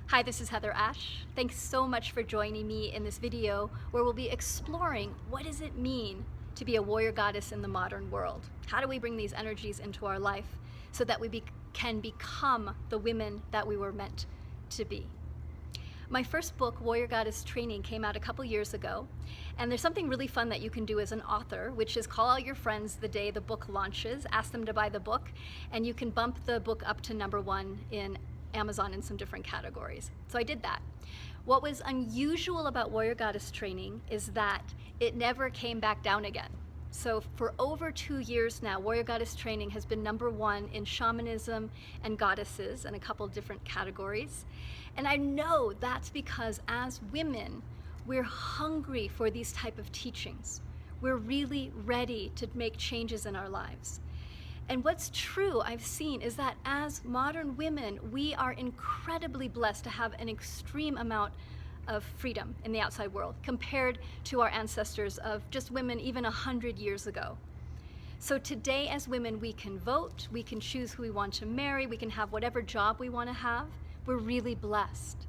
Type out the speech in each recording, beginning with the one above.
Hi, this is Heather Ash. Thanks so much for joining me in this video where we'll be exploring what does it mean to be a warrior goddess in the modern world? How do we bring these energies into our life so that we can become the women that we were meant to be? My first book, Warrior Goddess Training, came out a couple years ago, and there's something really fun that you can do as an author, which is call out your friends the day the book launches, ask them to buy the book, and you can bump the book up to #1 in Amazon in some different categories. So I did that. What was unusual about Warrior Goddess Training is that it never came back down again. So for over 2 years now, Warrior Goddess Training has been #1 in shamanism and goddesses in a couple different categories. And I know that's because as women, we're hungry for these type of teachings. We're really ready to make changes in our lives. And what's true, I've seen, is that as modern women, we are incredibly blessed to have an extreme amount of freedom in the outside world compared to our ancestors of just women even 100 years ago. So today as women, we can vote, we can choose who we want to marry, we can have whatever job we want to have. We're really blessed.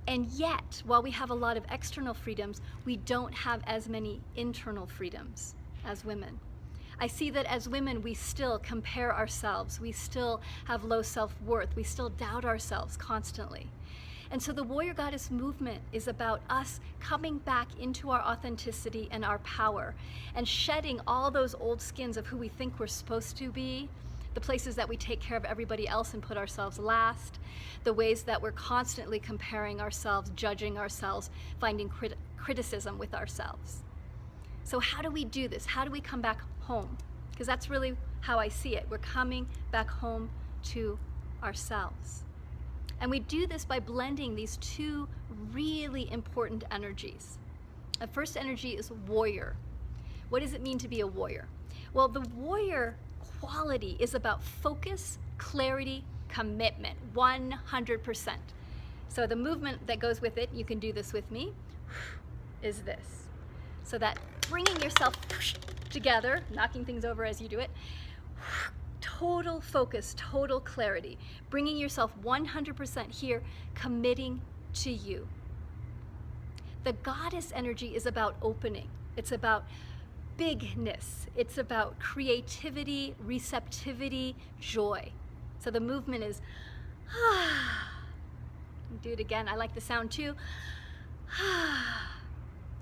And yet, while we have a lot of external freedoms, we don't have as many internal freedoms as women. I see that as women, we still compare ourselves, we still have low self-worth, we still doubt ourselves constantly. And so the Warrior Goddess movement is about us coming back into our authenticity and our power and shedding all those old skins of who we think we're supposed to be, the places that we take care of everybody else and put ourselves last, the ways that we're constantly comparing ourselves, judging ourselves, finding criticism with ourselves. So how do we do this? How do we come back home? Because that's really how I see it. We're coming back home to ourselves. And we do this by blending these two really important energies. The first energy is warrior. What does it mean to be a warrior? Well, the warrior quality is about focus, clarity, commitment, 100%. So the movement that goes with it, you can do this with me, is this. So that bringing yourself together, knocking things over as you do it, total focus, total clarity, bringing yourself 100% here, committing to you. The goddess energy is about opening. It's about bigness. It's about creativity, receptivity, joy. So the movement is, do it again. I like the sound too.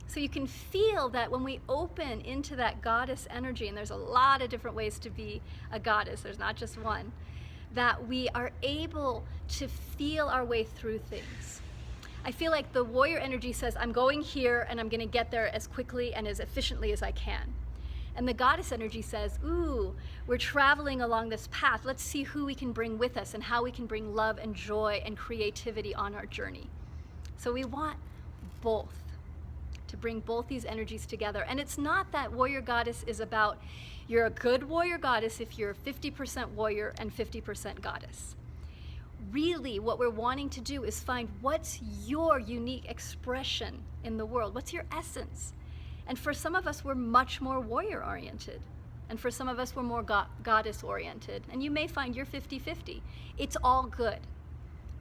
So you can feel that when we open into that goddess energy, and there's a lot of different ways to be a goddess, there's not just one, that we are able to feel our way through things. I feel like the warrior energy says, I'm going here and I'm gonna get there as quickly and as efficiently as I can. And the goddess energy says, ooh, we're traveling along this path. Let's see who we can bring with us and how we can bring love and joy and creativity on our journey. So we want both, to bring both these energies together. And it's not that warrior goddess is about, you're a good warrior goddess if you're 50% warrior and 50% goddess. Really, what we're wanting to do is find what's your unique expression in the world. What's your essence? And for some of us, we're much more warrior oriented. And for some of us, we're more goddess oriented. And you may find you're 50-50. It's all good.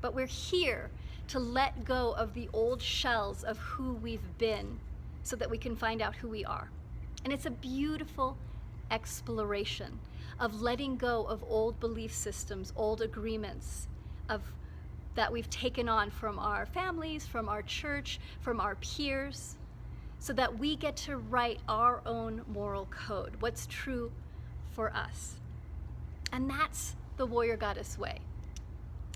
But we're here to let go of the old shells of who we've been so that we can find out who we are. And it's a beautiful exploration of letting go of old belief systems, old agreements that we've taken on from our families, from our church, from our peers, so that we get to write our own moral code, what's true for us. And that's the warrior goddess way.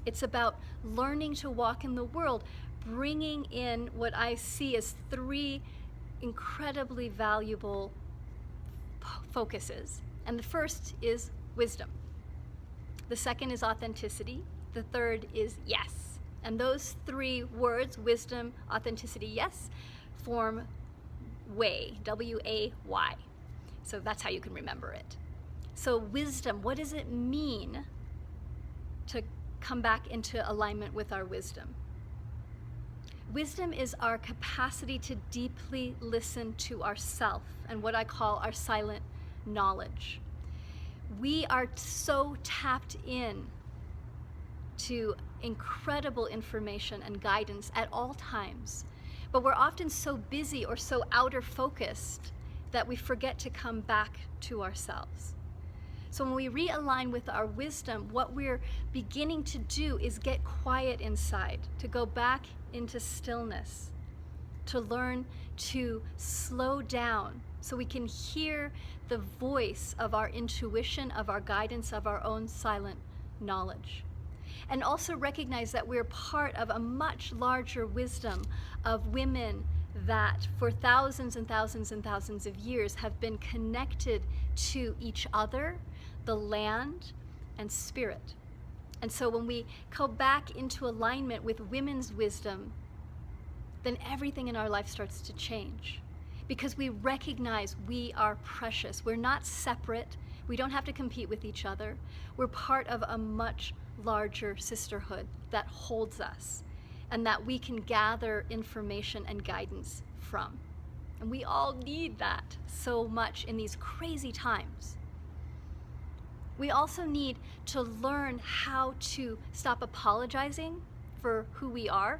It's about learning to walk in the world, bringing in what I see as 3 incredibly valuable focuses. And the first is wisdom. The second is authenticity. The third is yes. And those 3 words, wisdom, authenticity, yes, form way, W-A-Y. So that's how you can remember it. So wisdom, what does it mean to come back into alignment with our wisdom? Wisdom is our capacity to deeply listen to ourself and what I call our silent knowledge. We are so tapped in to incredible information and guidance at all times. But we're often so busy or so outer focused that we forget to come back to ourselves. So when we realign with our wisdom, what we're beginning to do is get quiet inside, to go back into stillness, to learn to slow down so we can hear the voice of our intuition, of our guidance, of our own silent knowledge. And also recognize that we're part of a much larger wisdom of women that for thousands and thousands and thousands of years have been connected to each other, the land, and spirit. And so when we go back into alignment with women's wisdom, then everything in our life starts to change, because we recognize we are precious. We're not separate. We don't have to compete with each other. We're part of a much larger sisterhood that holds us and that we can gather information and guidance from. And we all need that so much in these crazy times. We also need to learn how to stop apologizing for who we are,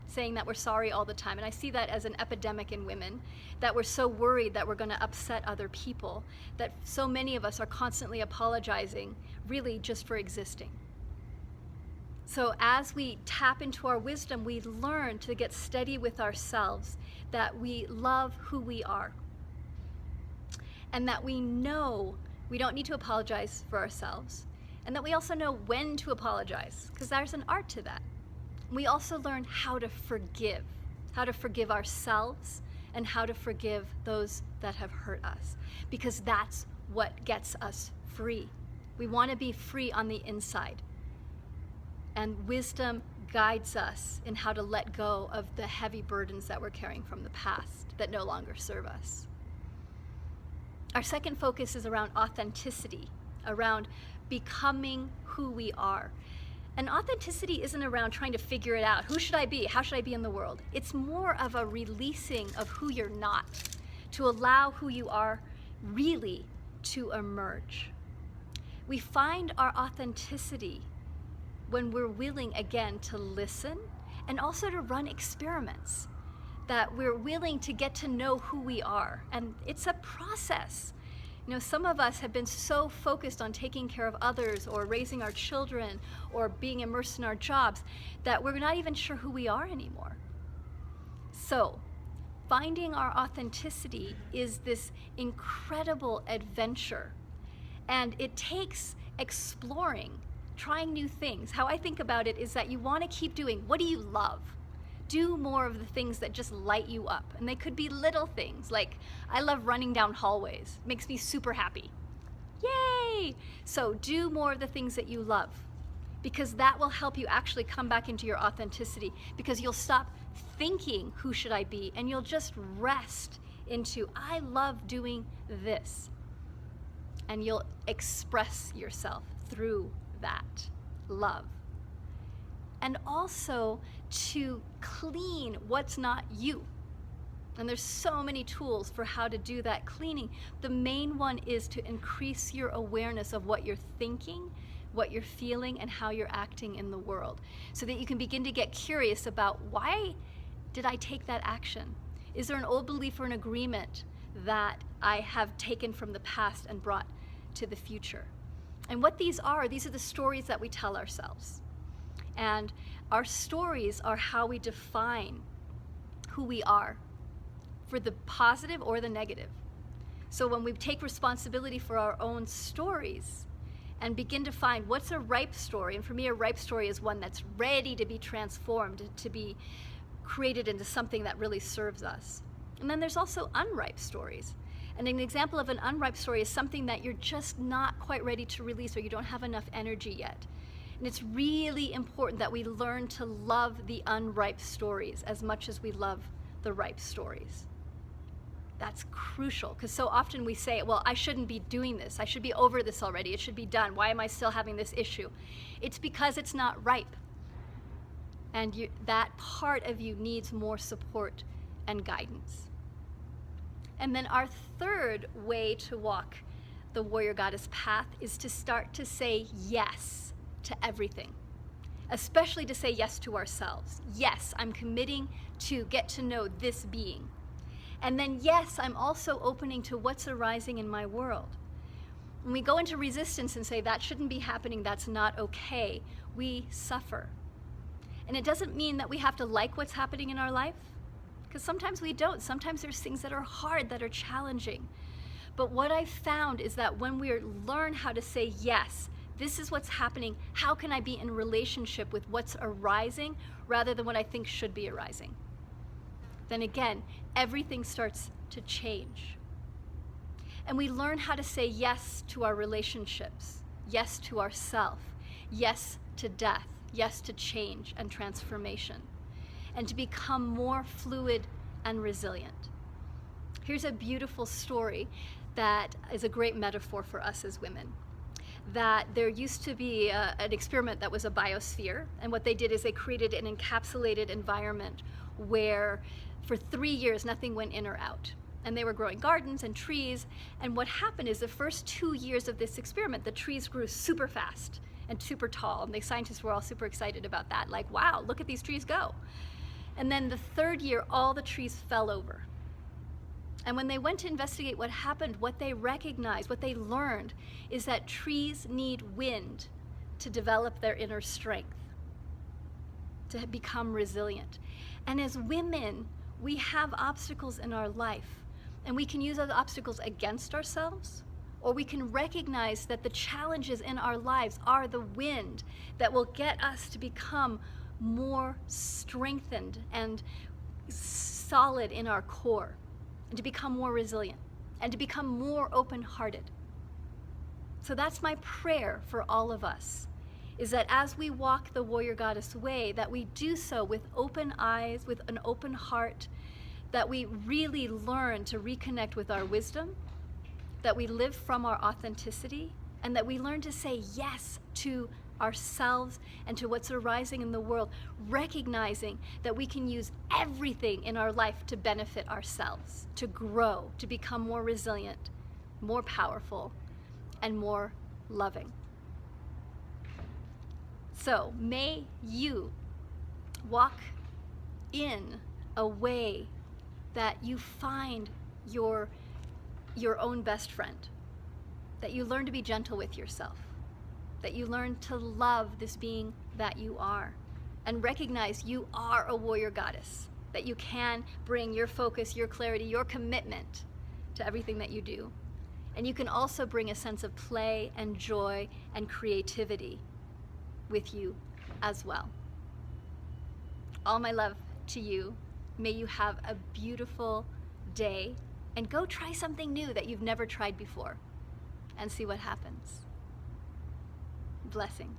saying that we're sorry all the time. And I see that as an epidemic in women, that we're so worried that we're going to upset other people, that so many of us are constantly apologizing, really just for existing. So as we tap into our wisdom, we learn to get steady with ourselves, that we love who we are, and that we know we don't need to apologize for ourselves, and that we also know when to apologize, because there's an art to that. We also learn how to forgive ourselves and how to forgive those that have hurt us, because that's what gets us free. We want to be free on the inside. And wisdom guides us in how to let go of the heavy burdens that we're carrying from the past that no longer serve us. Our second focus is around authenticity, around becoming who we are. And authenticity isn't around trying to figure it out. Who should I be? How should I be in the world? It's more of a releasing of who you're not, to allow who you are really to emerge. We find our authenticity when we're willing, again, to listen and also to run experiments, that we're willing to get to know who we are. And it's a process. You know, some of us have been so focused on taking care of others or raising our children or being immersed in our jobs that we're not even sure who we are anymore. So, finding our authenticity is this incredible adventure. And it takes exploring, trying new things. How I think about it is that you want to keep doing, what do you love? Do more of the things that just light you up. And they could be little things, like I love running down hallways. It makes me super happy. Yay! So do more of the things that you love, because that will help you actually come back into your authenticity, because you'll stop thinking, who should I be? And you'll just rest into, I love doing this. And you'll express yourself through that love. And also to clean what's not you. And there's so many tools for how to do that cleaning. The main one is to increase your awareness of what you're thinking, what you're feeling, and how you're acting in the world, so that you can begin to get curious about, why did I take that action? Is there an old belief or an agreement that I have taken from the past and brought to the future? And what these are the stories that we tell ourselves. And our stories are how we define who we are, for the positive or the negative. So when we take responsibility for our own stories and begin to find what's a ripe story, and for me a ripe story is one that's ready to be transformed, to be created into something that really serves us. And then there's also unripe stories. And an example of an unripe story is something that you're just not quite ready to release, or you don't have enough energy yet. And it's really important that we learn to love the unripe stories as much as we love the ripe stories. That's crucial, because so often we say, well, I shouldn't be doing this. I should be over this already. It should be done. Why am I still having this issue? It's because it's not ripe. And that part of you needs more support and guidance. And then our third way to walk the warrior goddess path is to start to say yes to everything. especially to say yes to ourselves. Yes, I'm committing to get to know this being. And then yes, I'm also opening to what's arising in my world. When we go into resistance and say that shouldn't be happening, that's not okay, we suffer. And it doesn't mean that we have to like what's happening in our life, because sometimes we don't. Sometimes there's things that are hard, that are challenging. But what I've found is that when we learn how to say, yes, this is what's happening, how can I be in relationship with what's arising rather than what I think should be arising? Then again, everything starts to change. And we learn how to say yes to our relationships, yes to ourself, yes to death, yes to change and transformation, and to become more fluid and resilient. Here's a beautiful story that is a great metaphor for us as women. That there used to be an experiment that was a biosphere, and what they did is they created an encapsulated environment where for 3 years nothing went in or out. And they were growing gardens and trees, and what happened is the first 2 years of this experiment, the trees grew super fast and super tall, and the scientists were all super excited about that, like, wow, look at these trees go. And then the 3rd year, all the trees fell over. And when they went to investigate what happened, what they recognized, what they learned, is that trees need wind to develop their inner strength, to become resilient. And as women, we have obstacles in our life, and we can use those obstacles against ourselves, or we can recognize that the challenges in our lives are the wind that will get us to become more strengthened and solid in our core, and to become more resilient, and to become more open-hearted. So that's my prayer for all of us, is that as we walk the Warrior Goddess way, that we do so with open eyes, with an open heart, that we really learn to reconnect with our wisdom, that we live from our authenticity, and that we learn to say yes to ourselves and to what's arising in the world, recognizing that we can use everything in our life to benefit ourselves, to grow, to become more resilient, more powerful, and more loving. So may you walk in a way that you find your own best friend, that you learn to be gentle with yourself, that you learn to love this being that you are, and recognize you are a warrior goddess, that you can bring your focus, your clarity, your commitment to everything that you do. And you can also bring a sense of play and joy and creativity with you as well. All my love to you. May you have a beautiful day, and go try something new that you've never tried before and see what happens. Blessings.